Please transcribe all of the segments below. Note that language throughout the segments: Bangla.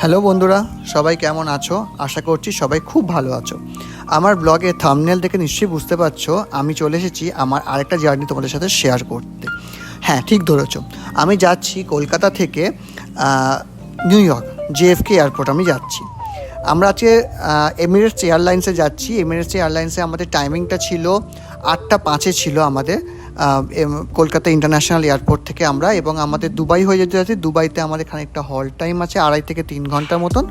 হ্যালো বন্ধুরা, সবাই কেমন আছো? আশা করছি সবাই খুব ভালো আছো। আমার ব্লগে থাম্বনেল দেখে নিশ্চয়ই বুঝতে পারছো আমি চলে এসেছি আমার আরেকটা জার্নি তোমাদের সাথে শেয়ার করতে। হ্যাঁ, ঠিক ধরেছো, আমি যাচ্ছি কলকাতা থেকে নিউ ইয়র্ক জেএফকে এয়ারপোর্ট আমি যাচ্ছি। আমরা আজকে এমিরেটস এয়ারলাইন্সে যাচ্ছি। এমিরেটস এয়ারলাইন্সে আমাদের টাইমিংটা ছিল 8:05 ছিল আমাদের কলকাতা ইন্টারন্যাশনাল এয়ারপোর্ট থেকে আমরা, এবং আমাদের দুবাই হয়ে যেতে যাচ্ছি। দুবাইতে আমাদের খানিকটা হল টাইম আছে 2.5 থেকে 3 ঘন্টার মতন।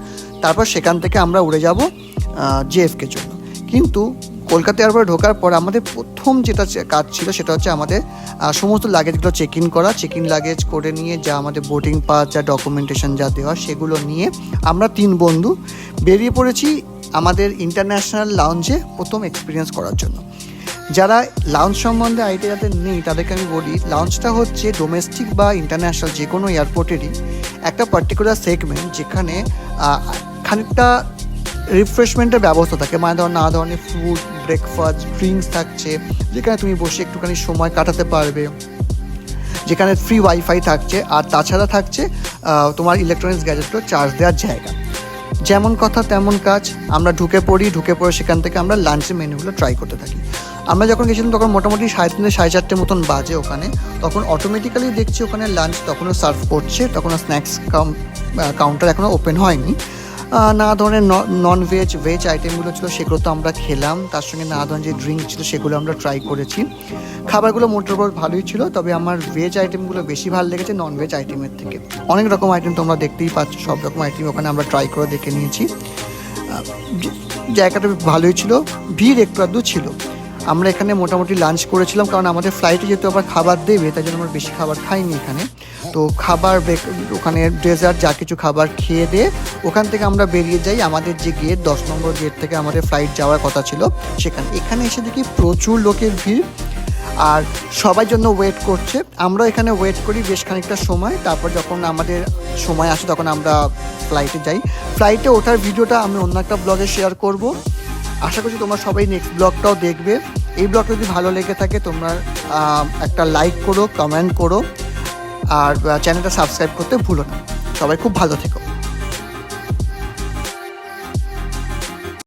তারপর সেখান থেকে আমরা উড়ে যাব জেএফকের জন্য। কিন্তু কলকাতা এয়ারপোর্টে ঢোকার পর আমাদের প্রথম যেটা কাজ ছিল সেটা হচ্ছে আমাদের সমস্ত লাগেজগুলো চেক ইন করা। চেক ইন লাগেজ করে নিয়ে যা আমাদের বোর্ডিং পাস, যা ডকুমেন্টেশন যা দেওয়া, সেগুলো নিয়ে আমরা 3 বন্ধু বেরিয়ে পড়েছি আমাদের ইন্টারন্যাশনাল লাউঞ্জে প্রথম এক্সপিরিয়েন্স করার জন্য। যারা লাউঞ্জ সম্বন্ধে আইডিয়া যাদের নেই তাদেরকে আমি বলি, লাউঞ্জটা হচ্ছে ডোমেস্টিক বা ইন্টারন্যাশনাল যে কোনো এয়ারপোর্টেরই একটা পার্টিকুলার সেগমেন্ট, যেখানে খানিকটা রিফ্রেশমেন্টের ব্যবস্থা থাকে। মানে নানা ধরনের ফুড, ব্রেকফাস্ট, ড্রিঙ্কস থাকছে, যেখানে তুমি বসে একটুখানি সময় কাটাতে পারবে, যেখানে ফ্রি ওয়াইফাই থাকছে, আর তাছাড়া থাকছে তোমার ইলেকট্রনিক্স গ্যাজেটগুলো চার্জ দেওয়ার জায়গা। যেমন কথা তেমন কাজ, আমরা ঢুকে পড়ে সেখান থেকে আমরা লাঞ্চের মেনুগুলো ট্রাই করতে থাকি। আমরা যখন গেছিলাম তখন মোটামুটি 3:30 থেকে 4:30 মতন বাজে ওখানে। তখন অটোমেটিক্যালি দেখছি ওখানে লাঞ্চ তখনও সার্ভ করছে, তখনও স্ন্যাক্স কাউন্টার এখনও ওপেন হয়নি। নানা ধরনের নন ভেজ ভেজ আইটেমগুলো ছিল, সেগুলো তো আমরা খেলাম। তার সঙ্গে নানা ধরনের যে ড্রিঙ্ক ছিল সেগুলো আমরা ট্রাই করেছি। খাবারগুলো মোটামুটি ভালোই ছিল, তবে আমার ভেজ আইটেমগুলো বেশি ভালো লেগেছে নন ভেজ আইটেমের থেকে। অনেক রকম আইটেম তোমরা দেখতেই পাচ্ছ, সব রকম আইটেম ওখানে আমরা ট্রাই করে দেখে নিয়েছি। জায়গাটা ভালোই ছিল, ভিড় একটু আধটু ছিল। আমরা এখানে মোটামুটি লাঞ্চ করেছিলাম, কারণ আমাদের ফ্লাইটে যেহেতু আবার খাবার দেবে, তাই জন্য আমরা বেশি খাবার খাইনি এখানে। তো খাবার ওখানে ডেজার্ট যা কিছু খাবার খেয়ে দিয়ে ওখান থেকে আমরা বেরিয়ে যাই আমাদের যে গেট 10 নম্বর গেট থেকে আমাদের ফ্লাইট যাওয়ার কথা ছিল সেখানে। এখানে এসে দেখি প্রচুর লোকের ভিড়, আর সবার জন্য ওয়েট করছে। আমরা এখানে ওয়েট করি বেশ খানিকটা সময়। তারপর যখন আমাদের সময় আসে তখন আমরা ফ্লাইটে যাই। ফ্লাইটে ওঠার ভিডিওটা আমি অন্য একটা ব্লগে শেয়ার করব। আশা করছি তোমরা সবাই নেক্সট ব্লগটাও দেখবে। এই ব্লগটা যদি ভালো লেগে থাকে তোমরা একটা লাইক করো, কমেন্ট করো, আর চ্যানেলটা সাবস্ক্রাইব করতে ভুলো না। সবাই খুব ভালো থেকো।